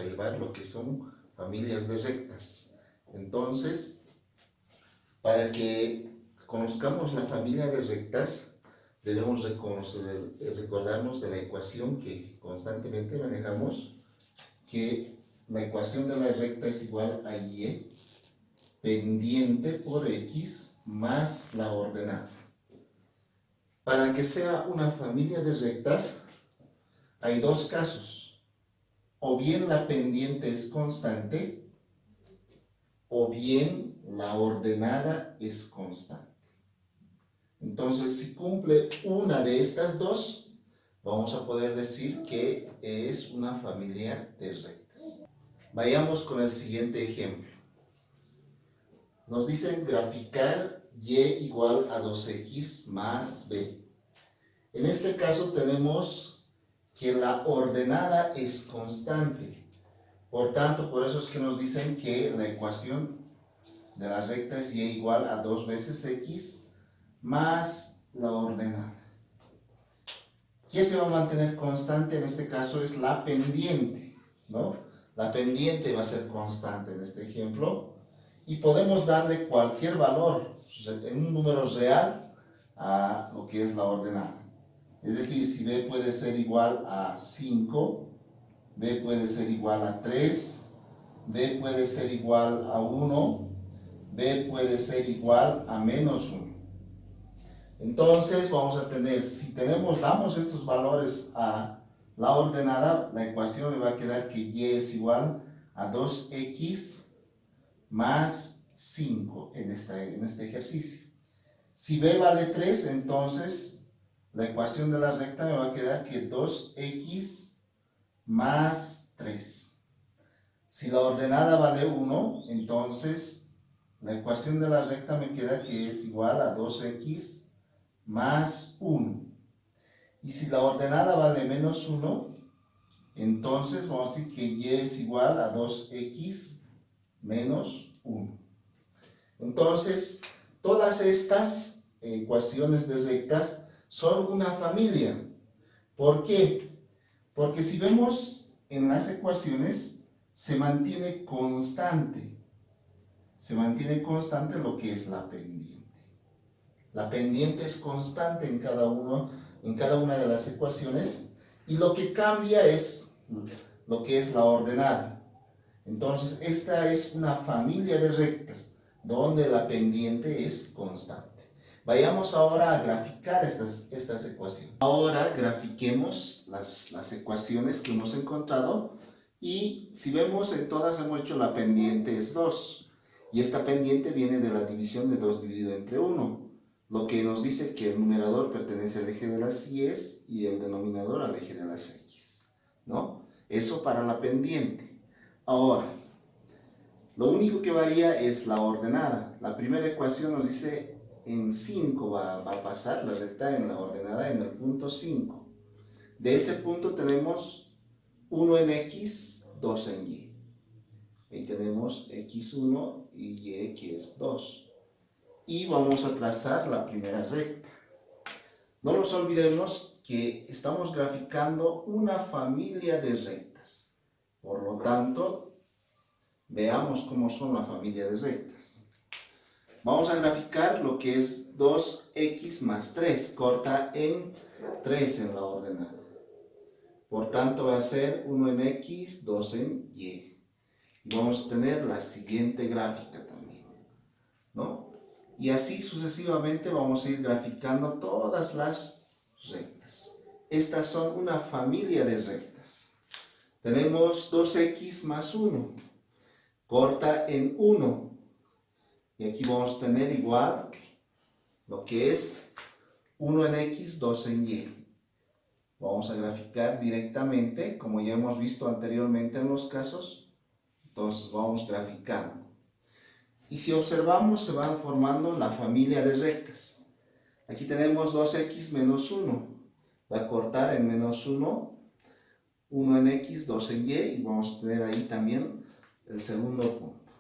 a llevar lo que son familias de rectas. Entonces, para que conozcamos la familia de rectas, debemos recordarnos de la ecuación que constantemente manejamos, que la ecuación de la recta es igual a y pendiente por x más la ordenada. Para que sea una familia de rectas, hay dos casos. O bien la pendiente es constante, o bien la ordenada es constante. Entonces, si cumple una de estas dos, vamos a poder decir que es una familia de rectas. Vayamos con el siguiente ejemplo. Nos dicen graficar y igual a 2x más b. En este caso tenemos que la ordenada es constante. Por tanto, por eso es que nos dicen que la ecuación de la recta es y igual a 2 veces x más la ordenada. ¿Qué se va a mantener constante? En este caso es la pendiente, ¿no? La pendiente va a ser constante en este ejemplo. Y podemos darle cualquier valor en un número real a lo que es la ordenada. Es decir, si b puede ser igual a 5, b puede ser igual a 3, b puede ser igual a 1, b puede ser igual a menos 1. Entonces vamos a tener, si damos estos valores a la ordenada, la ecuación le va a quedar que y es igual a 2x más 5 en este ejercicio. Si b vale 3, entonces la ecuación de la recta me va a quedar que 2x más 3. Si la ordenada vale 1, entonces la ecuación de la recta me queda que es igual a 2x más 1. Y si la ordenada vale menos 1, entonces vamos a decir que y es igual a 2x menos 1. Entonces, todas estas ecuaciones de rectas son una familia. ¿Por qué? Porque si vemos en las ecuaciones, se mantiene constante lo que es la pendiente. La pendiente es constante en cada una de las ecuaciones, y lo que cambia es lo que es la ordenada. Entonces, esta es una familia de rectas donde la pendiente es constante. Vayamos ahora a graficar estas ecuaciones. Ahora grafiquemos las ecuaciones que hemos encontrado, y si vemos, en todas hemos hecho la pendiente es 2, y esta pendiente viene de la división de 2 dividido entre 1, lo que nos dice que el numerador pertenece al eje de las y y el denominador al eje de las x, ¿no? Eso para la pendiente. Ahora, lo único que varía es la ordenada. La primera ecuación nos dice en 5 va a pasar la recta en la ordenada en el punto 5. De ese punto tenemos 1 en x, 2 en y. Ahí tenemos x1 y y que es 2. Y vamos a trazar la primera recta. No nos olvidemos que estamos graficando una familia de rectas. Por lo tanto, veamos cómo son la familia de rectas. Vamos a graficar lo que es 2x más 3, corta en 3 en la ordenada. Por tanto, va a ser 1 en x, 2 en y. Y vamos a tener la siguiente gráfica también, ¿no? Y así sucesivamente vamos a ir graficando todas las rectas. Estas son una familia de rectas. Tenemos 2x más 1, corta en 1. Y aquí vamos a tener igual lo que es 1 en x, 2 en y. Vamos a graficar directamente, como ya hemos visto anteriormente en los casos. Entonces vamos graficando. Y si observamos, se van formando la familia de rectas. Aquí tenemos 2x menos 1. Va a cortar en menos 1, 1 en x, 2 en y. Y vamos a tener ahí también el segundo punto.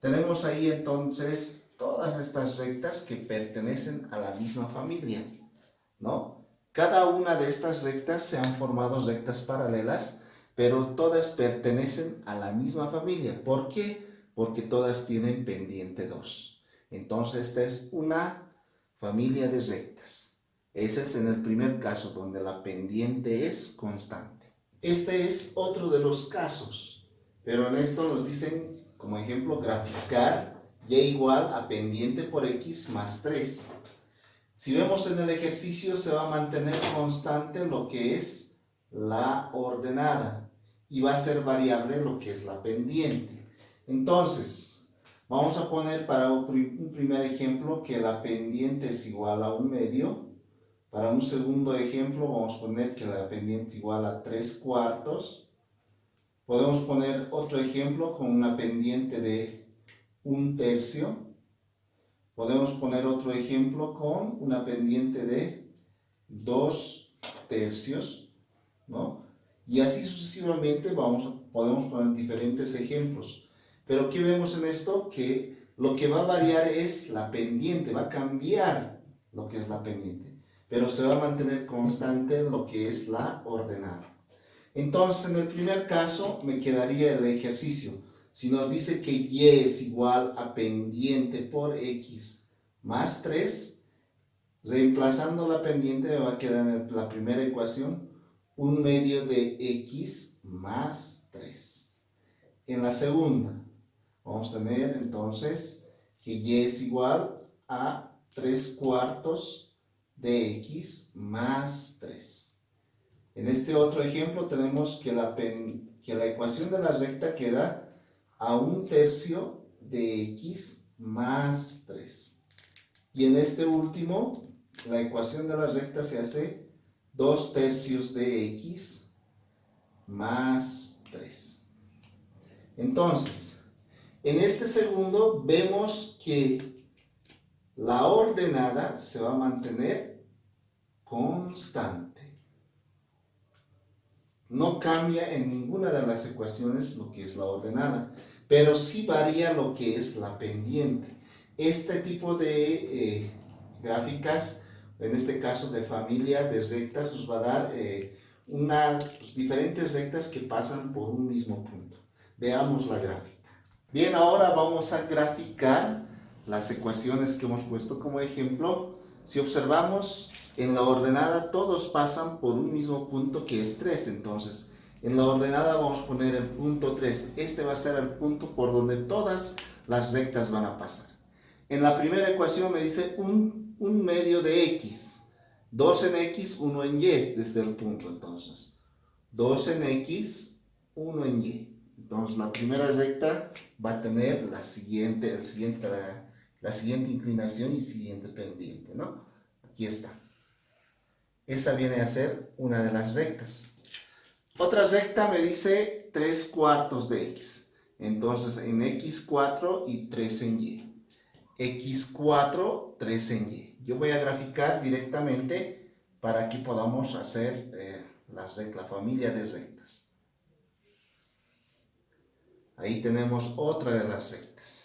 Tenemos ahí entonces todas estas rectas que pertenecen a la misma familia, ¿no? Cada una de estas rectas se han formado rectas paralelas, pero todas pertenecen a la misma familia. ¿Por qué? Porque todas tienen pendiente 2. Entonces, esta es una familia de rectas. Ese es en el primer caso, donde la pendiente es constante. Este es otro de los casos, pero en esto nos dicen, como ejemplo, graficar y igual a pendiente por x más 3. Si vemos en el ejercicio, se va a mantener constante lo que es la ordenada y va a ser variable lo que es la pendiente. Entonces, vamos a poner para un primer ejemplo que la pendiente es igual a 1/2. Para un segundo ejemplo, vamos a poner que la pendiente es igual a 3/4. Podemos poner otro ejemplo con una pendiente de 1/3. Podemos poner otro ejemplo con una pendiente de 2/3, ¿no? Y así sucesivamente podemos poner diferentes ejemplos. Pero ¿qué vemos en esto? Que lo que va a variar es la pendiente, va a cambiar lo que es la pendiente, pero se va a mantener constante lo que es la ordenada. Entonces, en el primer caso me quedaría el ejercicio. Si nos dice que y es igual a pendiente por x más 3, reemplazando la pendiente me va a quedar en la primera ecuación 1/2 de x más 3. En la segunda vamos a tener entonces que y es igual a 3/4 de x más 3. En este otro ejemplo tenemos que la ecuación de la recta queda a 1/3 de x más 3. Y en este último, la ecuación de la recta se hace 2/3 de x más 3. Entonces, en este segundo vemos que la ordenada se va a mantener constante. No cambia en ninguna de las ecuaciones lo que es la ordenada, pero sí varía lo que es la pendiente. Este tipo de gráficas, en este caso de familia de rectas, nos va a dar diferentes rectas que pasan por un mismo punto. Veamos la gráfica. Bien, ahora vamos a graficar las ecuaciones que hemos puesto como ejemplo. Si observamos, en la ordenada todos pasan por un mismo punto que es 3. Entonces, en la ordenada vamos a poner el punto 3. Este va a ser el punto por donde todas las rectas van a pasar. En la primera ecuación me dice 1/2 de x. 2 en x, 1 en y desde el punto. Entonces, 2 en x, 1 en y. Entonces, la primera recta va a tener la siguiente inclinación y siguiente pendiente, ¿no? Aquí está. Esa viene a ser una de las rectas. Otra recta me dice 3/4 de x. Entonces, en x4 y 3 en y. x4, 3 en y. Yo voy a graficar directamente para que podamos hacer la familia de rectas. Ahí tenemos otra de las rectas.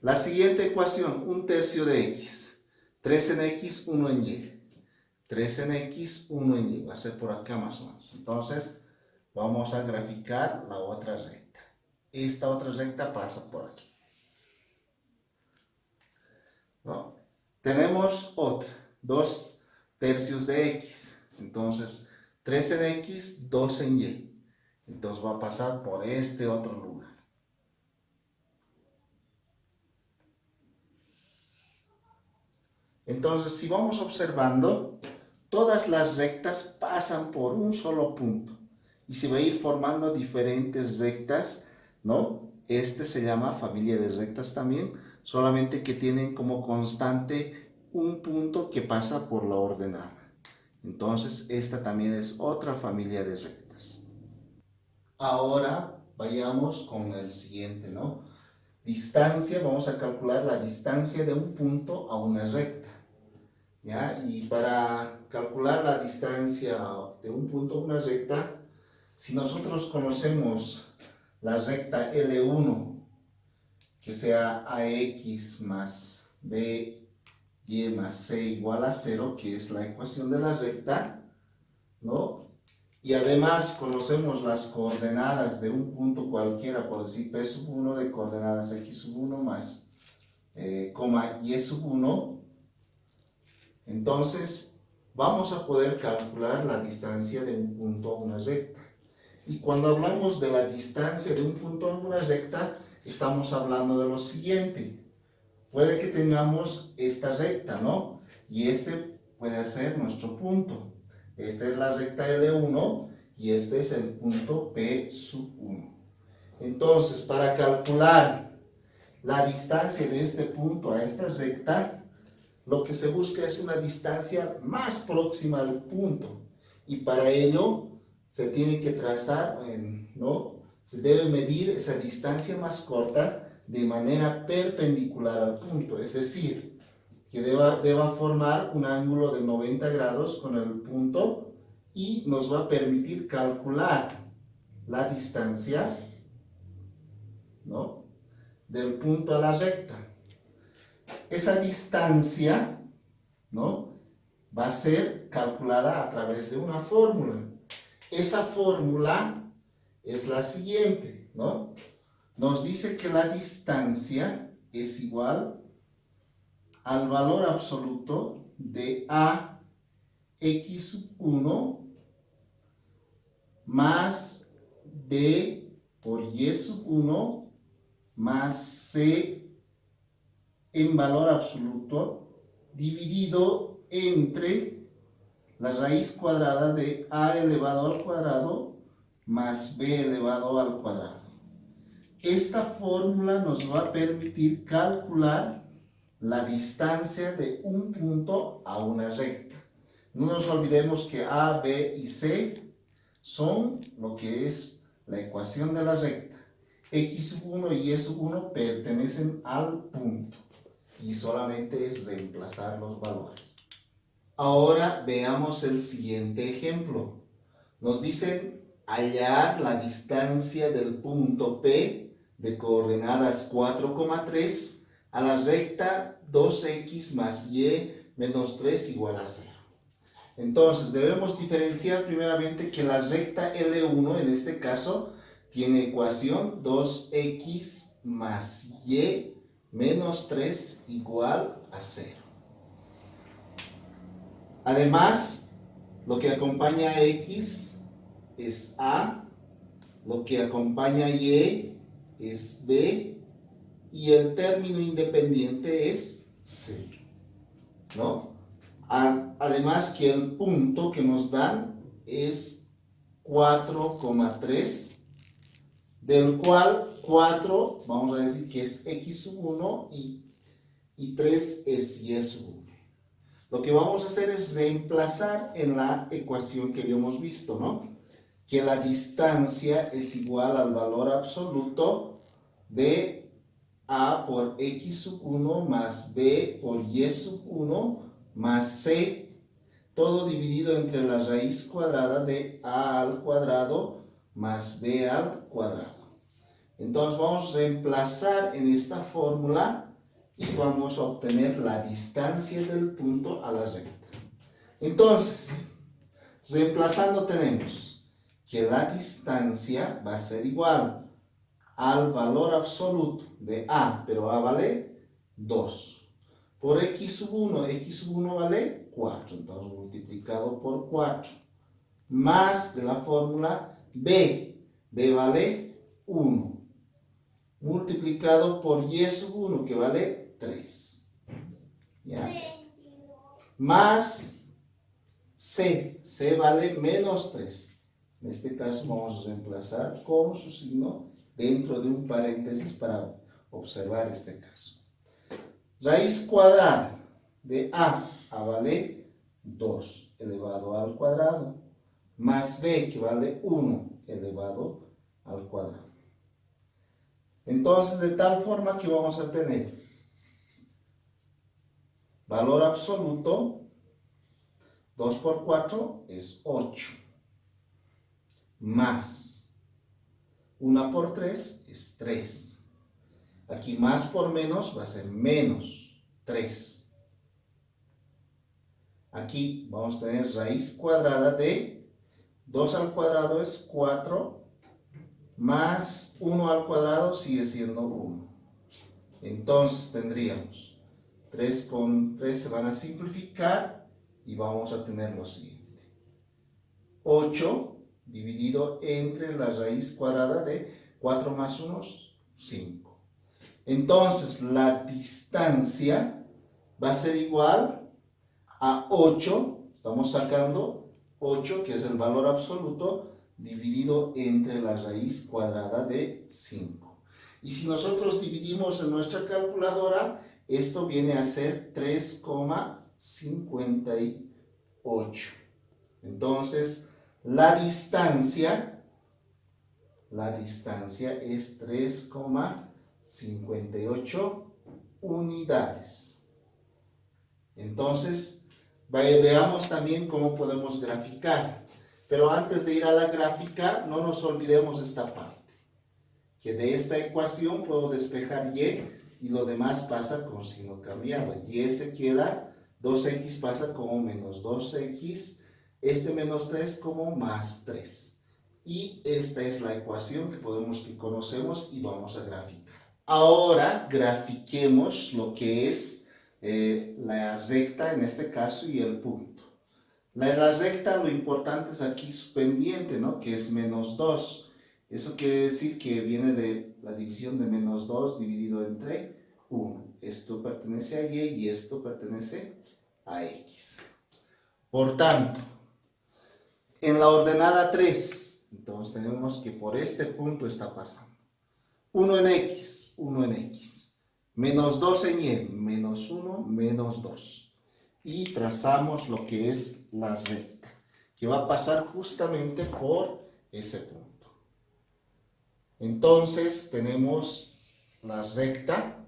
La siguiente ecuación, 1/3 de x. 3 en x, 1 en y. 3 en x, 1 en y. Va a ser por acá más o menos. Entonces, vamos a graficar la otra recta. Esta otra recta pasa por aquí, ¿no? Tenemos otra, 2/3 de x. Entonces, 3 en x, 2 en y. Entonces va a pasar por este otro lugar. Entonces, si vamos observando, todas las rectas pasan por un solo punto y se va a ir formando diferentes rectas, ¿no? Este se llama familia de rectas también, solamente que tienen como constante un punto que pasa por la ordenada. Entonces, esta también es otra familia de rectas. Ahora vayamos con el siguiente, ¿no? Distancia, vamos a calcular la distancia de un punto a una recta, ¿ya? Y para calcular la distancia de un punto a una recta, si nosotros conocemos la recta L1, que sea AX más BY y más c igual a 0, que es la ecuación de la recta, ¿no? Y además conocemos las coordenadas de un punto cualquiera, por decir P sub 1 de coordenadas x sub 1 más coma y sub 1. Entonces vamos a poder calcular la distancia de un punto a una recta. Y cuando hablamos de la distancia de un punto a una recta, estamos hablando de lo siguiente. Puede que tengamos esta recta, ¿no? Y este puede ser nuestro punto. Esta es la recta L1 y este es el punto P sub 1. Entonces, para calcular la distancia de este punto a esta recta, lo que se busca es una distancia más próxima al punto. Y para ello se tiene que trazar, ¿no? Se debe medir esa distancia más corta de manera perpendicular al punto. Es decir, que deba formar un ángulo de 90 grados con el punto y nos va a permitir calcular la distancia, ¿no?, del punto a la recta. Esa distancia, ¿no?, va a ser calculada a través de una fórmula. Esa fórmula es la siguiente, ¿no? Nos dice que la distancia es igual al valor absoluto de a x sub 1 más b por y sub 1 más c en valor absoluto dividido entre la raíz cuadrada de a elevado al cuadrado más b elevado al cuadrado. Esta fórmula nos va a permitir calcular la distancia de un punto a una recta. No nos olvidemos que a, b y c son lo que es la ecuación de la recta. X sub 1 y y sub 1 pertenecen al punto y solamente es reemplazar los valores. Ahora veamos el siguiente ejemplo. Nos dicen hallar la distancia del punto P de coordenadas 4,3 a la recta 2x más y menos 3 igual a 0. Entonces debemos diferenciar primeramente que la recta L1 en este caso tiene ecuación 2x más y menos 3 igual a 0. Además, lo que acompaña a x es a, lo que acompaña a y es b y el término independiente es c, ¿no? Además que el punto que nos dan es 4,3, del cual 4 vamos a decir que es x sub 1 y 3 es y sub 1. Lo que vamos a hacer es reemplazar en la ecuación que habíamos visto, ¿no?, que la distancia es igual al valor absoluto de a por x sub 1 más b por y sub 1 más c, todo dividido entre la raíz cuadrada de a al cuadrado más b al cuadrado. Entonces vamos a reemplazar en esta fórmula y vamos a obtener la distancia del punto a la recta. Entonces, reemplazando tenemos que la distancia va a ser igual al valor absoluto de a, pero a vale 2, por x sub 1 vale 4, entonces multiplicado por 4, más de la fórmula b vale 1, multiplicado por y sub 1, que vale 3, ¿ya?, más c vale menos 3. En este caso vamos a reemplazar con su signo dentro de un paréntesis para observar este caso. Raíz cuadrada de a vale 2 elevado al cuadrado, más b, que vale 1 elevado al cuadrado. Entonces, de tal forma que vamos a tener valor absoluto, 2 por 4 es 8, más 1 por 3 es 3. Aquí más por menos va a ser menos 3. aquí vamos a tener raíz cuadrada de 2 al cuadrado es 4, más 1 al cuadrado sigue siendo 1. Entonces tendríamos 3 con 3 se van a simplificar y vamos a tener lo siguiente. 8 dividido entre la raíz cuadrada de 4 más 1, 5. Entonces la distancia va a ser igual a 8, estamos sacando 8, que es el valor absoluto, dividido entre la raíz cuadrada de 5. Y si nosotros dividimos en nuestra calculadora, esto viene a ser 3,58. Entonces, la distancia es 3,58 unidades. Entonces, veamos también cómo podemos graficar. Pero antes de ir a la gráfica, no nos olvidemos esta parte. Que de esta ecuación puedo despejar y lo demás pasa con signo cambiado. Y se queda, 2x pasa como menos 2x, este menos 3 como más 3. Y esta es la ecuación que conocemos y vamos a graficar. Ahora grafiquemos lo que es la recta en este caso y el punto. La recta, lo importante es aquí su pendiente, ¿no? Que es menos 2. Eso quiere decir que viene de la división de menos 2 dividido entre 1. Esto pertenece a y y esto pertenece a x. Por tanto, en la ordenada 3, entonces tenemos que por este punto está pasando 1 en x, 1 en x, menos 2 en y, menos 1, menos 2. Y trazamos lo que es la recta, que va a pasar justamente por ese punto. Entonces tenemos la recta.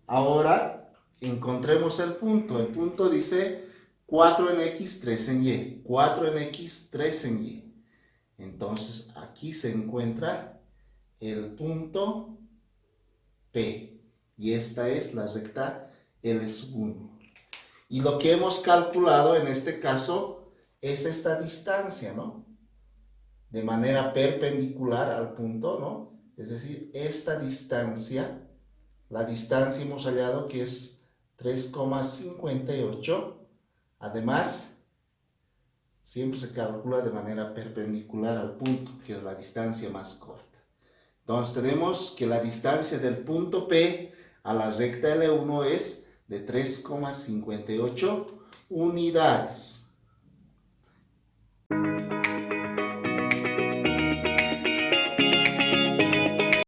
Ahora encontremos el punto. El punto dice 4 en x, 3 en y. 4 en x, 3 en y. Entonces aquí se encuentra el punto P. Y esta es la recta L1. Y lo que hemos calculado en este caso es esta distancia, ¿no? De manera perpendicular al punto, ¿no? Es decir, esta distancia, la distancia hemos hallado que es 3,58. Además, siempre se calcula de manera perpendicular al punto, que es la distancia más corta. Entonces tenemos que la distancia del punto P a la recta L1 es de 3,58 unidades.